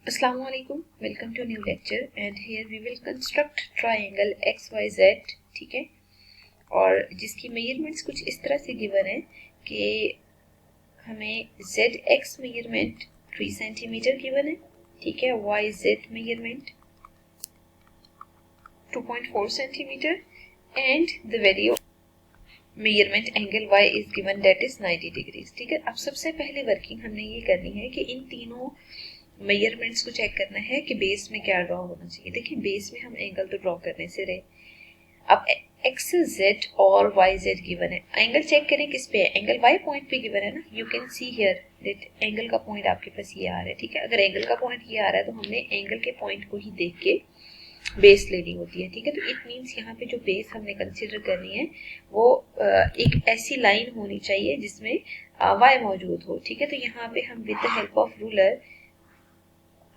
Assalamu alaikum, welcome to a new lecture and here we will construct triangle XYZ, ठीक है। और जिसकी measurements कुछ इस तरह से गिवन है कि हमें ZX मेजरमेंट 3 सेंटीमीटर गिवन है, ठीक है। YZ measurement 2.4 centimetre and the value measurement angle Y is given that is 90 degrees, ठीक है। अब सबसे पहले वर्किंग हमने ये करनी है कि इन तीनों मेजरमेंट्स को चेक करना है कि बेस में क्या ड्रॉ होना चाहिए। देखिए बेस में हम एंगल तो ड्रॉ करने से रहे, अब एक्स जेड और वाई जेड गिवन है। एंगल चेक करें किस पे है, एंगल वाई पॉइंट पे गिवन है ना। You can see here that angle का पॉइंट आपके पास ये आ रहा है, ठीक है। अगर एंगल का पॉइंट ये आ रहा है तो हमने एंगल के पॉइंट को ही देख के बेस लेनी होती है, ठीक है। तो इट मीन्स यहाँ पे जो बेस हमने कंसिडर करनी है वो एक ऐसी लाइन होनी चाहिए जिसमें वाई मौजूद हो, ठीक है। तो यहाँ पे हम with the help of ruler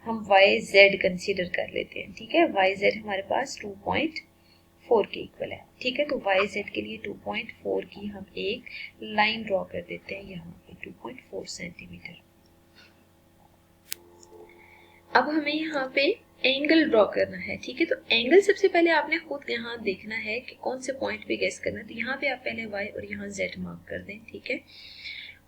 हम वाई जेड कंसिडर कर लेते हैं, ठीक है। वाई जेड हमारे पास 2.4 के इक्वल है, ठीक है। तो वाई जेड के लिए 2.4 की हम एक लाइन ड्रॉ कर देते हैं यहाँ पे 2.4 सेंटीमीटर। अब हमें यहाँ पे एंगल ड्रॉ करना है, ठीक है। तो एंगल सबसे पहले आपने खुद यहाँ देखना है कि कौन से पॉइंट पे गेस करना है। तो यहाँ पे आप पहले वाई और यहाँ जेड मार्क कर दें, ठीक है।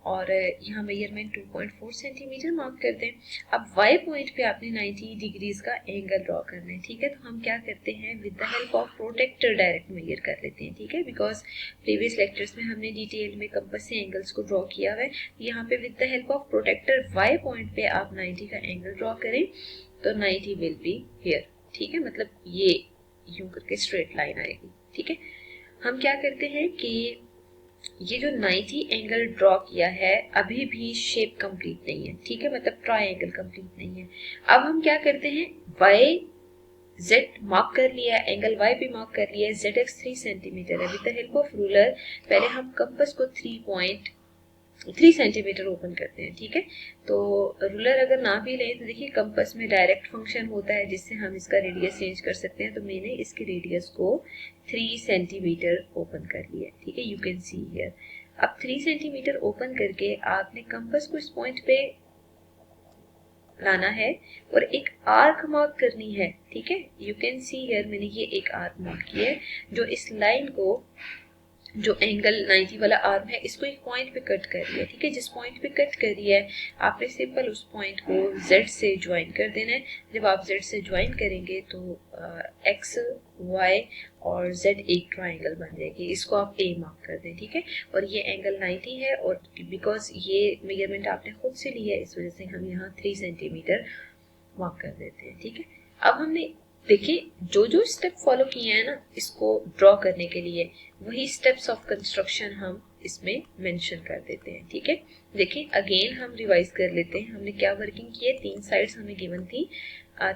और यहाँ मेजरमेंट 2.4 सेंटीमीटर मार्क कर दें। अब y पॉइंट पे आपने 90 डिग्रीज का एंगल ड्रॉ करना है, ठीक है। तो हम क्या करते हैं, with the help of protractor direct measure कर लेते हैं, ठीक है। बिकॉज प्रीवियस लेक्चर्स में हमने डिटेल में कंपास से एंगल्स को ड्रॉ किया हुआ है। यहाँ पे with the help of protractor y point पे आप 90 का एंगल ड्रॉ करें तो 90 विल बी हियर, ठीक है। मतलब ये यूं करके स्ट्रेट लाइन आएगी, ठीक है। हम क्या करते हैं कि ये जो 90 एंगल ड्रॉ किया है अभी भी शेप कंप्लीट नहीं है, ठीक है। मतलब ट्रायंगल कंप्लीट नहीं है। अब हम क्या करते हैं, वाई जेड मार्क कर लिया है, एंगल वाई भी मार्क कर लिया है, जेड एक्स 3 सेंटीमीटर है। With the help of ruler पहले हम कंपास को 3 सेंटीमीटर ओपन करते हैं, ठीक है। तो रूलर अगर ना भी लें तो देखिए कंपास में डायरेक्ट फंक्शन होता है जिससे हम इसका रेडियस चेंज कर सकते हैं। तो मैंने इसके रेडियस को 3 सेंटीमीटर ओपन कर लिया, ठीक है। You can see here. अब 3 सेंटीमीटर ओपन करके आपने कंपास को इस पॉइंट पे लाना है और एक आर्क मार्क करनी है, ठीक है। यू कैन सी हियर मैंने ये एक आर्क मार्क किया है जो इस लाइन को, जो एंगल 90 वाला आर्म है, इसको एक पॉइंट पे कट कर लिया, ठीक है। जिस पॉइंट पे कट करी है आपने सिंपल उस पॉइंट को Z से ज्वाइन कर देना है। जब आप Z से ज्वाइन करेंगे तो X, Y और Z एक ट्राइंगल बन जाएगी। इसको आप A मार्क कर दें, ठीक है। और ये एंगल 90 है और बिकॉज ये मेजरमेंट आपने खुद से ली है इस वजह से हम यहाँ 3 सेंटीमीटर मार्क कर देते हैं, ठीक है। अब हमने देखिए जो जो स्टेप फॉलो किए हैं ना इसको ड्रॉ करने के लिए, वही स्टेप्स ऑफ कंस्ट्रक्शन हम इसमें मेंशन कर देते हैं, ठीक है। देखिए अगेन हम रिवाइज कर लेते हैं हमने क्या वर्किंग की है। 3 साइड्स हमें गिवन थी,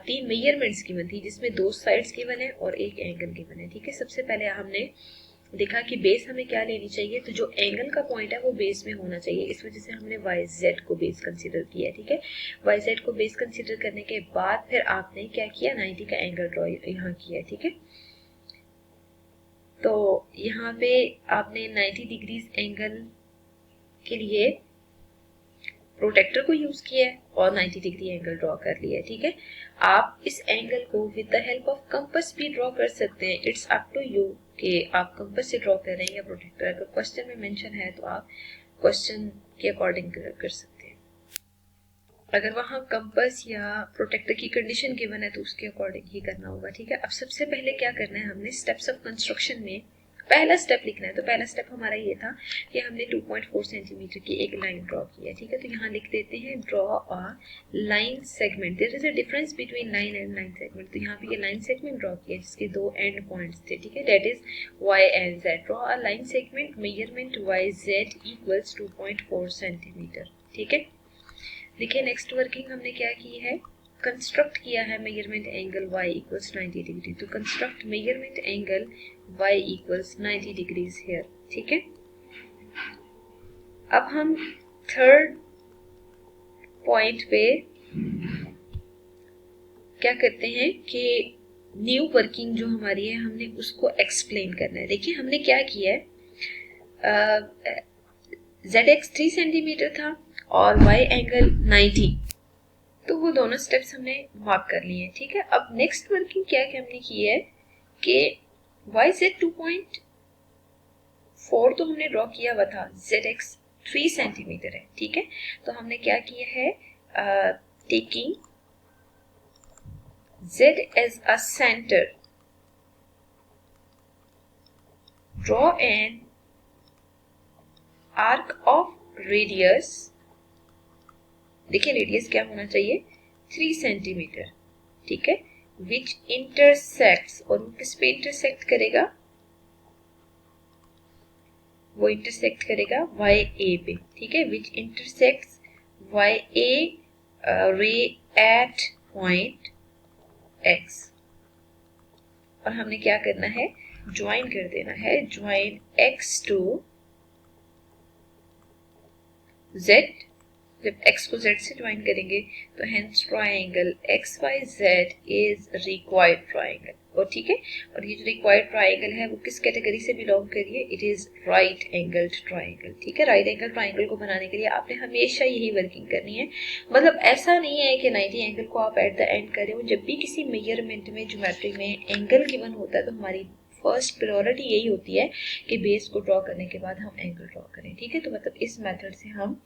3 मेजरमेंट्स गिवन थी जिसमें 2 साइड्स गिवन है और एक एंगल गिवन है, ठीक है। सबसे पहले हमने देखा कि बेस हमें क्या लेनी चाहिए, तो जो एंगल का पॉइंट है वो बेस में होना चाहिए। इस वजह से हमने वाई जेड को बेस कंसीडर किया, ठीक है। वाई जेड को बेस कंसीडर करने के बाद फिर आपने क्या किया, 90 का एंगल ड्रॉ यहाँ किया, ठीक है। तो यहाँ पे आपने 90 डिग्रीज एंगल के लिए प्रोटेक्टर को यूज किया है और 90 डिग्री एंगल ड्रॉ कर लिया है, ठीक है। आप इस एंगल को with the help of compass भी ड्रॉ कर सकते हैं। इट्स अप टू यू कि आप कंपास से ड्रॉ कर रहे हैं या प्रोटेक्टर। अगर क्वेश्चन में मेंशन है तो आप क्वेश्चन के अकॉर्डिंग कर सकते हैं। अगर वहाँ कंपास या प्रोटेक्टर की कंडीशन गिवन है तो उसके अकॉर्डिंग ही करना होगा, ठीक है। अब सबसे पहले क्या करना है, हमने स्टेप्स ऑफ कंस्ट्रक्शन में पहला स्टेप लिखना है। तो पहला स्टेप हमारा ये था कि हमने 2.4 सेंटीमीटर की एक लाइन ड्रॉ की है, ठीक है। तो यहाँ लिख देते हैं draw a line segment. There is a difference between line and line segment. तो यहाँ पे ये लाइन सेगमेंट ड्रॉ किया जिसके 2 एंड पॉइंट्स थे, ठीक है। That is Y and Z. Draw a line segment measurement Y Z equals 2.4 centimetre, ठीक है। देखिए नेक्स्ट वर्किंग हमने क्या की है, कंस्ट्रक्ट किया है measurement angle y equals 90 degree. तो construct measurement angle y equals 90 degrees here, ठीक है। अब हम थर्ड पॉइंट पे क्या करते हैं कि न्यू वर्किंग जो हमारी है हमने उसको एक्सप्लेन करना है। देखिए हमने क्या किया है, ZX 3 सेंटीमीटर था और y एंगल 90, तो वो दोनों स्टेप्स हमने मार्क कर लिए हैं, ठीक है। अब नेक्स्ट वर्किंग क्या क्या हमने की है कि YZ 2.4 तो हमने ड्रॉ किया हुआ था, ZX 3 सेंटीमीटर है, ठीक है। तो हमने क्या किया है, taking Z as a center, draw an arc of radius, देखिए रेडियस क्या होना चाहिए, 3 सेंटीमीटर, ठीक है, विच इंटरसेक्ट्स, और वो किस पे इंटरसेक्ट करेगा, वो इंटरसेक्ट करेगा YA पे, ठीक है, विच इंटरसेक्ट्स YA रे एट पॉइंट X। और हमने क्या करना है, ज्वाइन कर देना है, ज्वाइन X टू Z, जब x को z से ज्वाइन करेंगे तो hence triangle XYZ is required triangle, और ठीक है, और ये जो रिक्वायर्ड ट्राइंगल है वो किस कैटेगरी से बिलोंग करिए, it is right angled triangle, ठीक है। राइट एंगल ट्राइंगल को बनाने के लिए आपने हमेशा यही वर्किंग करनी है, मतलब ऐसा नहीं है कि 90 एंगल को आप एट द एंड करें। जब भी किसी मेजरमेंट में, ज्योमेट्री में एंगल गिवन होता है तो हमारी फर्स्ट प्रायोरिटी यही होती है कि बेस को ड्रॉ करने के बाद हम एंगल ड्रॉ करें, ठीक है। तो मतलब इस मेथड से हम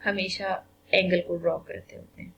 हमेशा एंगल को ड्रॉ करते होते हैं।